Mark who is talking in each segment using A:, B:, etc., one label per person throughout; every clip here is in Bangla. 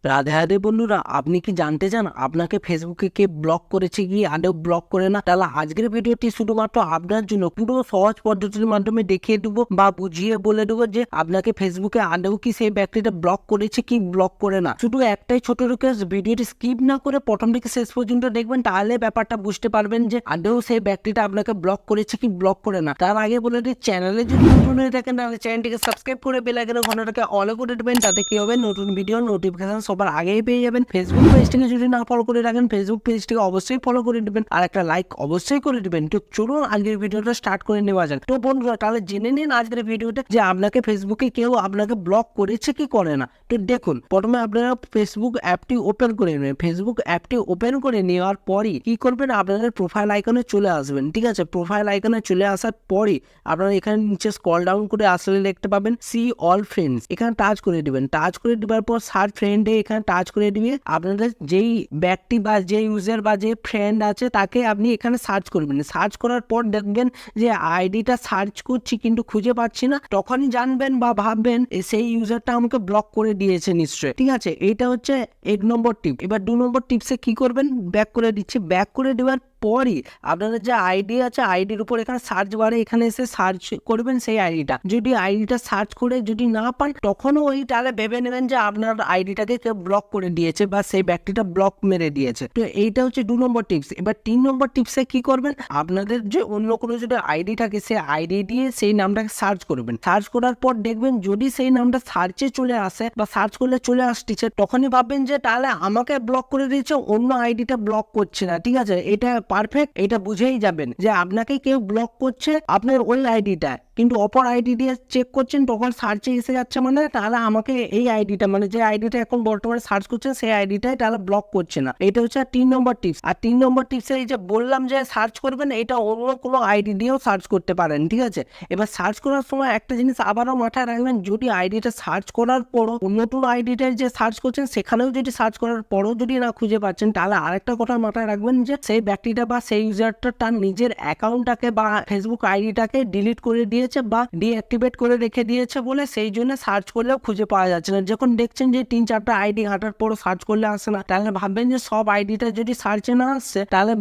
A: রাধে রাধে বন্ধুরা, আপনি কি জানতে চান আপনাকে ফেসবুকে কে ব্লক করেছে কি আদৌ ব্লক করে না? তাহলে আজকের ভিডিওটি শুধুমাত্র আপনার জন্য পুরো সহজ পদ্ধতির মাধ্যমে দেখিয়ে দেবো বা বুঝিয়ে বলে দেবো যে আপনাকে ফেসবুকে আদৌ কি সেই ব্যক্তিটা ব্লক করেছে কি ব্লক করে না। শুধু একটাই ছোট রিকোয়েস্ট, ভিডিওটি স্কিপ না করে প্রথম থেকে শেষ পর্যন্ত দেখবেন, তাহলে ব্যাপারটা বুঝতে পারবেন যে আদৌ সেই ব্যক্তিটা আপনাকে ব্লক করেছে কি ব্লক করে না। তার আগে বলে দিই, চ্যানেলে যদি নতুন হয়ে থাকেন তাহলে চ্যানেলটিকে সাবস্ক্রাইব করে বেল আইকনের ঘন্টাটাকে অল করে দেবেন। তাতে কি হবে, নতুন ভিডিও নোটিফিকেশন সবার আগেই পেয়ে যাবেন। ফেসবুক পেজটিকে যদি না ফলো করে রাখেন, ফেসবুক পেজটিকে অবশ্যই ফলো করে দিবেন আর একটা লাইক অবশ্যই করে দিবেন। তো চলুন আজকের ভিডিওটা স্টার্ট করে নেওয়া যাক। তো বন্ধুরা, তাহলে জেনে নিন আজকের ভিডিওটা যে আপনাকে ফেসবুকে কেউ আপনাকে ব্লক করেছে কি করে না। তো দেখুন, প্রথমে আপনারা ফেসবুক অ্যাপটি ওপেন করে নেবেন। ফেসবুক অ্যাপটি ওপেন করে নেওয়ার পরই কি করবেন, আপনাদের প্রোফাইল আইকনে চলে আসবেন। ঠিক আছে, প্রোফাইল আইকনে চলে আসার পরই আপনারা এখানে নিচে স্ক্রল ডাউন করে আসলে দেখতে পাবেন সি অল ফ্রেন্ডস, এখানে টাচ করে দিবেন। টাচ করে দেওয়ার পর সার্চ ফ্রেন্ডে এখানে টাচ করে দিবে। আপনাদের যেই ব্যক্তি বা যে ইউজার বা যে ফ্রেন্ড আছে তাকে আপনি এখানে সার্চ করবেন। সার্চ করার পর দেখবেন যে আইডিটা সার্চ করছি কিন্তু খুঁজে পাচ্ছি না, তখনই জানবেন বা ভাববেন সেই ইউজারটা আমাকে ব্লক করে দিয়েছে নিশ্চয়ই। ঠিক আছে, এইটা হচ্ছে 1 নম্বর টিপ। এবার 2 নম্বর টিপসে কি করবেন, ব্যাক করে দিচ্ছি। ব্যাক করে দেওয়ার পরই আপনাদের যে আইডি আছে, আইডির উপর এখানে সার্চ বারে এখানে এসে সার্চ করবেন সেই আইডিটা। যদি আইডিটা সার্চ করে যদি না পান, তখনও ওই তাহলে ভেবে নেবেন যে আপনার আইডিটাকে কেউ ব্লক করে দিয়েছে বা সেই ব্যক্তিটা ব্লক মেরে দিয়েছে। তো এইটা হচ্ছে 2 নম্বর টিপস। এবার 3 নম্বর টিপসে কি করবেন, আপনাদের যে অন্য কোনো যদি আইডি থাকে সেই আইডি দিয়ে সেই নামটাকে সার্চ করবেন। সার্চ করার পর দেখবেন যদি সেই নামটা সার্চে চলে আসে বা সার্চ করলে চলে আসতেছে, তখনই ভাববেন যে তাহলে আমাকে ব্লক করে দিয়েছে, অন্য আইডিটা ব্লক করছে না। ঠিক আছে, এটা পারফেক্ট, এটা বুঝেই যাবেন যে আপনাকে কেউ ব্লক করছে আপনার ওই আইডিটা, কিন্তু অপর আইডি দিয়ে চেক করছেন, তখন সার্চে এসে যাচ্ছে, মানে তাহলে আমাকে এই আইডিটা, মানে যে আইডিটা এখন বর্তমানে সার্চ করছেন সেই আইডিটাই তাহলে ব্লক করছে না। এটা হচ্ছে 3 নম্বর টিপস। আর 3 নম্বর টিপসে এই যে বললাম যে সার্চ করবেন, এটা অন্য কোনো আইডি দিয়েও সার্চ করতে পারেন। ঠিক আছে, এবার সার্চ করার সময় একটা জিনিস আবারও মাথায় রাখবেন, যদি আইডিটা সার্চ করার পরও নতুন আইডিটা যে সার্চ করছেন সেখানেও যদি সার্চ করার পরও যদি না খুঁজে পাচ্ছেন, তাহলে আরেকটা কথা মাথায় রাখবেন যে সেই ব্যক্তিটা বা সেই ইউজারটা তার নিজের অ্যাকাউন্টটাকে বা ফেসবুক আইডিটাকে ডিলিট করে দিয়েছে বা ডিঅ্যাক্টিভেট করে রেখে দিয়েছে বলে সেই জন্য সার্চ করলেও খুঁজে পাওয়া যাচ্ছে না। যখন দেখছেন যে 3-4টা আইডি ঘাটার পরও সার্চ করলে আসে না, তাহলে ভাববেন যে সব আইডিটা যদি সার্চে না আসছে, তাহলে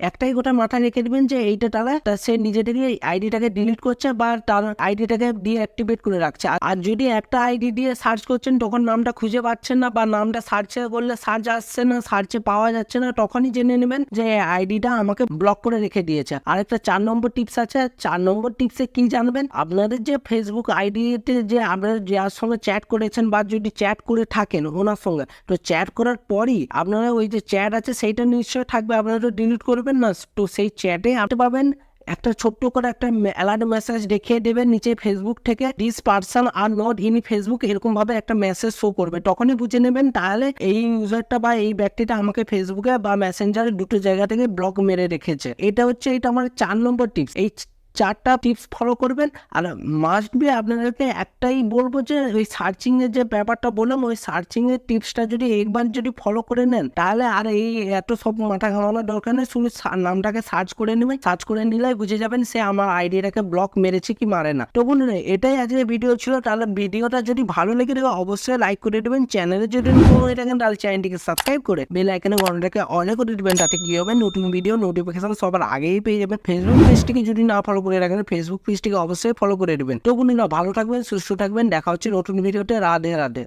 A: একটাই কথা মাথায় রেখে দিবেন যে এইটা তাহলে সে নিজে থেকে আইডিটাকে ডিলিট করছে বা তার আইডিটাকে ডিঅ্যাক্টিভেট করে রাখছে। আর যদি একটা আইডি দিয়ে সার্চ করছেন তখন নামটা খুঁজে পাচ্ছেন না বা নামটা সার্চে করলে সার্চ আসছে না, সার্চে পাওয়া যাচ্ছে না, তখনই জেনে নেবেন যে আইডিটা আমাকে ব্লক করে রেখে দিয়েছে। আরেকটা 4 নম্বর টিপস আছে। 4 নম্বর টিপসে কি জানবেন, আপনাদের যে ফেসবুক আইডিতে যে আপনারা যার সঙ্গে চ্যাট করেছেন বা যদি চ্যাট করে থাকেন ওনার সঙ্গে, তো চ্যাট করার পরই আপনারা ওই যে চ্যাট আছে সেইটা নিশ্চয়ই থাকবে, আপনারা তো ডিলিট করবেন না। তো সেই চ্যাটে আপনি পাবেন একটা ছোট্ট করে একটা অ্যালার্ট মেসেজ দেখিয়ে দেবেন নিচে ফেসবুক থেকে, this person are not in Facebook, এরকম ভাবে একটা মেসেজ শো করবে। তখনই বুঝে নেবেন তাহলে এই ইউজারটা বা এই ব্যক্তিটা আমাকে ফেসবুকে বা মেসেঞ্জারে দুটো জায়গা থেকে ব্লক মেরে রেখেছে। এটা আমার 4 নম্বর টিপস। এই 4টা টিপস ফলো করবেন। আর মাস্ট বি আপনাদেরকে একটাই বলবো যে ওই সার্চিং এর যে ব্যাপারটা বললাম, ওই সার্চিং এর টিপসটা যদি একবার যদি ফলো করে নেন, তাহলে আর এই এত সব মাথা ঘামানোর দরকার নেই। শুধু নামটাকে সার্চ করে নেবেন, সার্চ করে নিলেই বুঝে যাবেন সে আমার আইডিটাকে ব্লক মেরেছে কি মারে না। তো বন্ধুরা, এটাই আজকের ভিডিও ছিল। তাহলে ভিডিওটা যদি ভালো লেগে থাকে অবশ্যই লাইক করে দেবেন। চ্যানেলে যদি নতুন হয়ে থাকেন তাহলে চ্যানেলটিকে সাবস্ক্রাইব করে বেল আইকনের ঘন্টাটাকে অন করে দিবেন। তাতে কি হবে, নতুন ভিডিও নোটিফিকেশন সবার আগেই পেয়ে যাবেন। ফেসবুক পেজটিকে যদি না ফলো করে রাখেন, ফেসবুক পেজটিকে অবশ্যই ফলো করে দেবেন। তো বন্ধুরা, ভালো থাকবেন, সুস্থ থাকবেন, দেখা হচ্ছে নতুন ভিডিওতে। রাধে রাধে।